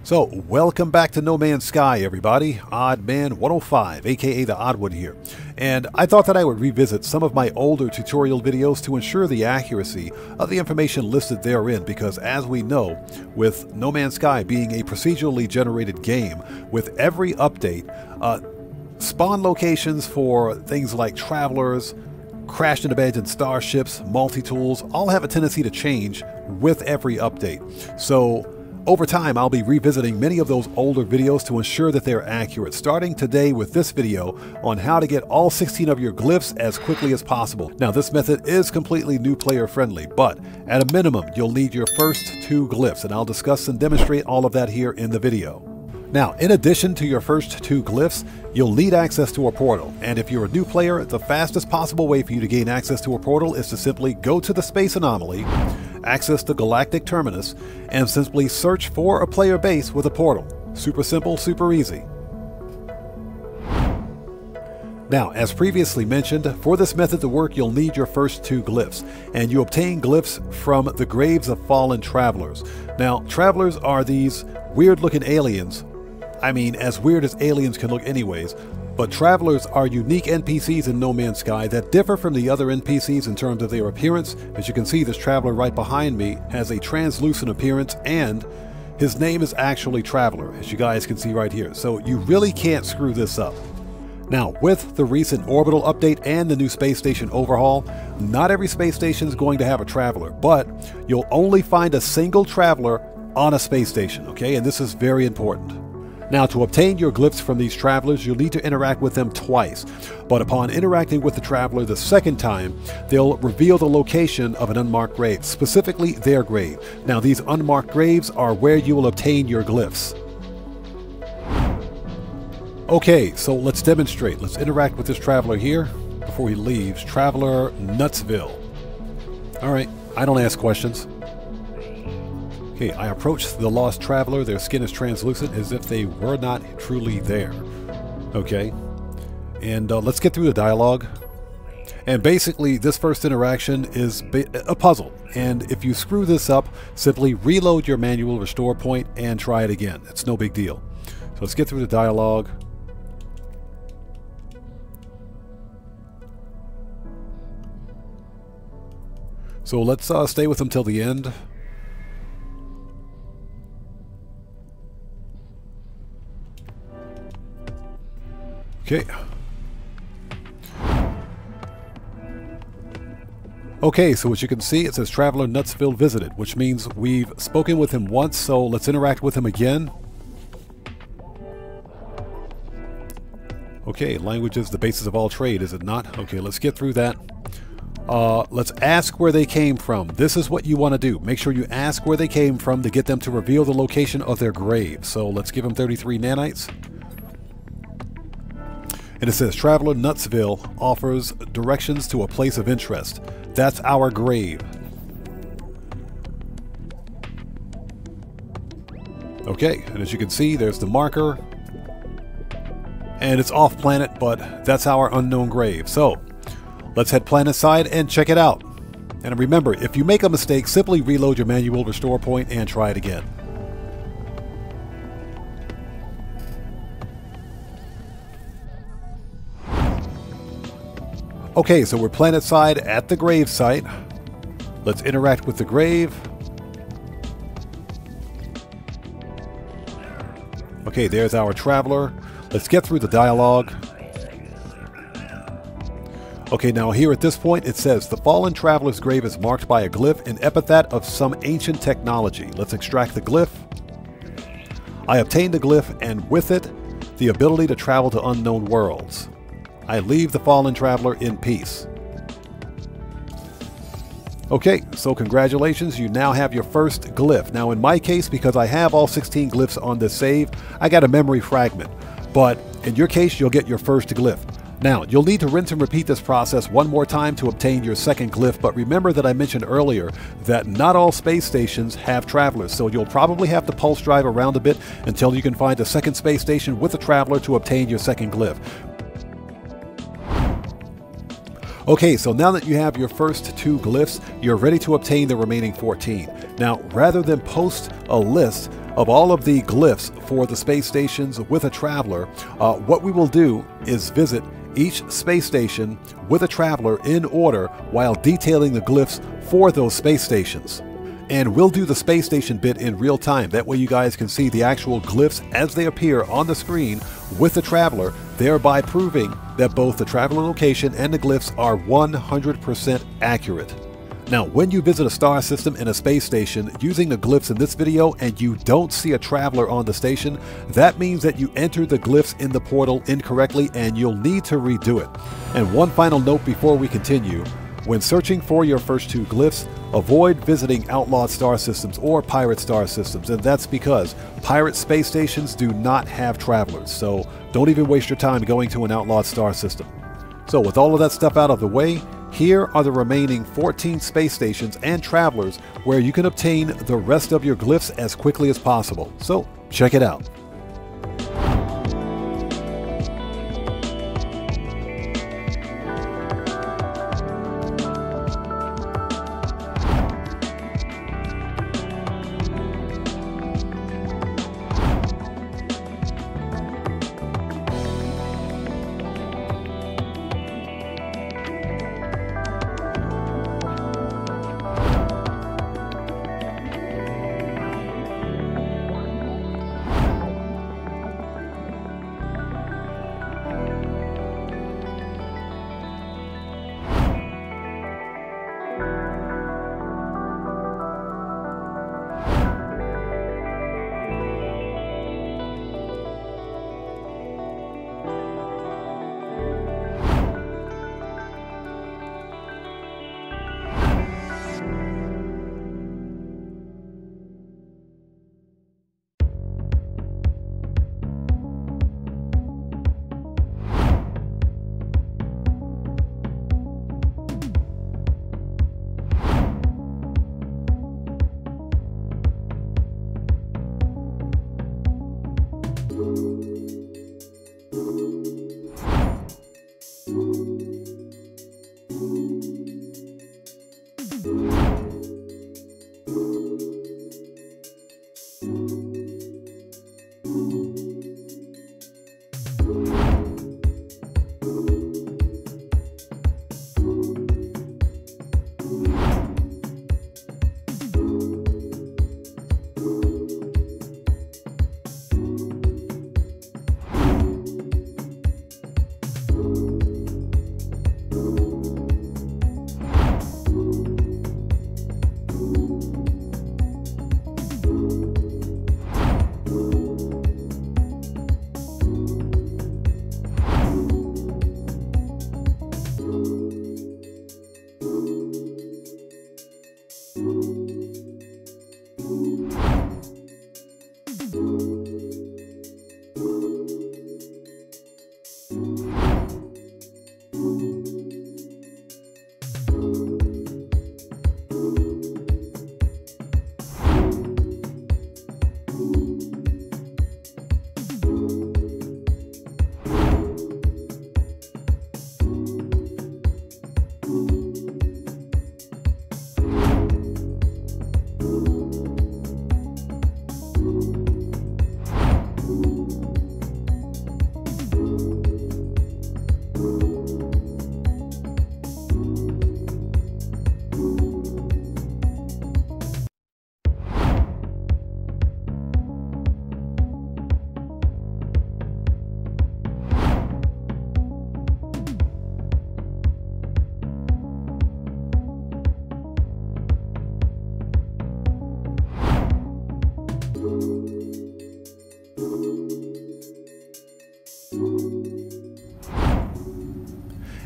So, welcome back to No Man's Sky, everybody. OddMan105, aka the Odd One here. And I thought that I would revisit some of my older tutorial videos to ensure the accuracy of the information listed therein, because as we know, with No Man's Sky being a procedurally generated game, with every update, spawn locations for things like travelers, crashed and abandoned starships, multi-tools, all have a tendency to change with every update. So, over time, I'll be revisiting many of those older videos to ensure that they're accurate, starting today with this video on how to get all 16 of your glyphs as quickly as possible. Now, this method is completely new player friendly, but at a minimum, you'll need your first 2 glyphs, and I'll discuss and demonstrate all of that here in the video. Now, in addition to your first 2 glyphs, you'll need access to a portal, and if you're a new player, the fastest possible way for you to gain access to a portal is to simply go to the space anomaly, access the galactic terminus, and simply search for a player base with a portal. Super simple, super easy. Now, as previously mentioned, for this method to work, you'll need your first 2 glyphs, and you obtain glyphs from the graves of fallen travelers. Now, travelers are these weird-looking aliens. I mean, as weird as aliens can look anyways, but travelers are unique NPCs in No Man's Sky that differ from the other NPCs in terms of their appearance. As you can see, this traveler right behind me has a translucent appearance, and his name is actually Traveler, as you guys can see right here. So you really can't screw this up. Now, with the recent orbital update and the new space station overhaul, not every space station is going to have a traveler, but you'll only find a single traveler on a space station, okay? And this is very important. Now, to obtain your glyphs from these travelers, you'll need to interact with them twice. But upon interacting with the traveler the second time, they'll reveal the location of an unmarked grave, specifically their grave. Now, these unmarked graves are where you will obtain your glyphs. Okay, so let's demonstrate. Let's interact with this traveler here before he leaves. Traveler Nutsville. Alright, I don't ask questions. Okay, I approach the lost traveler. Their skin is translucent as if they were not truly there. Okay, and let's get through the dialogue. And basically, this first interaction is a puzzle. And if you screw this up, simply reload your manual restore point and try it again. It's no big deal. So let's get through the dialogue. So let's stay with them till the end. Okay. Okay, so as you can see, it says Traveler Nutsville visited, which means we've spoken with him once, so let's interact with him again. Okay, language is the basis of all trade, is it not? Okay, let's get through that. Let's ask where they came from. This is what you want to do. Make sure you ask where they came from to get them to reveal the location of their grave. So let's give them 33 nanites. And it says, Traveler Nutsville offers directions to a place of interest. That's our grave. Okay, and as you can see, there's the marker. And it's off planet, but that's our unknown grave. So, let's head planet side and check it out. And remember, if you make a mistake, simply reload your manual restore point and try it again. Okay, so we're planet side at the grave site. Let's interact with the grave. Okay, there's our traveler. Let's get through the dialogue. Okay, now here at this point it says, the fallen traveler's grave is marked by a glyph, an epithet of some ancient technology. Let's extract the glyph. I obtained the glyph, and with it, the ability to travel to unknown worlds. I leave the fallen traveler in peace. Okay, so congratulations, you now have your first glyph. Now in my case, because I have all 16 glyphs on this save, I got a memory fragment. But in your case, you'll get your first glyph. Now, you'll need to rinse and repeat this process one more time to obtain your second glyph, but remember that I mentioned earlier that not all space stations have travelers, so you'll probably have to pulse drive around a bit until you can find a second space station with a traveler to obtain your second glyph. Okay, so now that you have your first 2 glyphs, you're ready to obtain the remaining 14. Now, rather than post a list of all of the glyphs for the space stations with a traveler, what we will do is visit each space station with a traveler in order while detailing the glyphs for those space stations. And we'll do the space station bit in real time. That way you guys can see the actual glyphs as they appear on the screen with the traveler, thereby proving that both the traveler location and the glyphs are 100% accurate. Now, when you visit a star system and a space station using the glyphs in this video and you don't see a traveler on the station, that means that you entered the glyphs in the portal incorrectly and you'll need to redo it. And one final note before we continue: when searching for your first 2 glyphs, avoid visiting outlawed star systems or pirate star systems, and that's because pirate space stations do not have travelers, so don't even waste your time going to an outlawed star system. So with all of that stuff out of the way, here are the remaining 14 space stations and travelers where you can obtain the rest of your glyphs as quickly as possible. So check it out.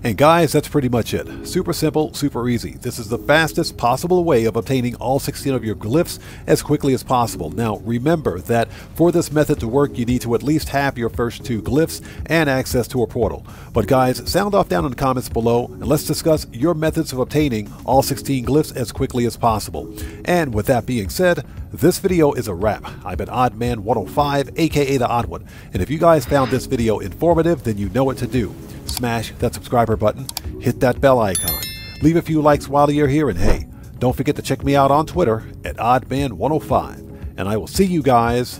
And guys, that's pretty much it. Super simple, super easy. This is the fastest possible way of obtaining all 16 of your glyphs as quickly as possible. Now remember that for this method to work, you need to at least have your first 2 glyphs and access to a portal. But guys, sound off down in the comments below and let's discuss your methods of obtaining all 16 glyphs as quickly as possible. And with that being said, this video is a wrap. I've been OddMan105, aka The Odd One, and if you guys found this video informative, then you know what to do. Smash that subscriber button, hit that bell icon, leave a few likes while you're here, and hey, don't forget to check me out on Twitter at OddMan105. and I will see you guys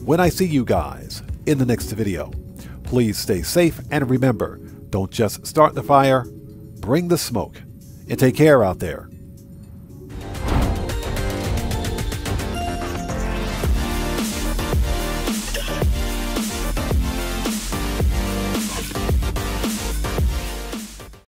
when I see you guys in the next video. Please stay safe, and remember, don't just start the fire, bring the smoke. And take care out there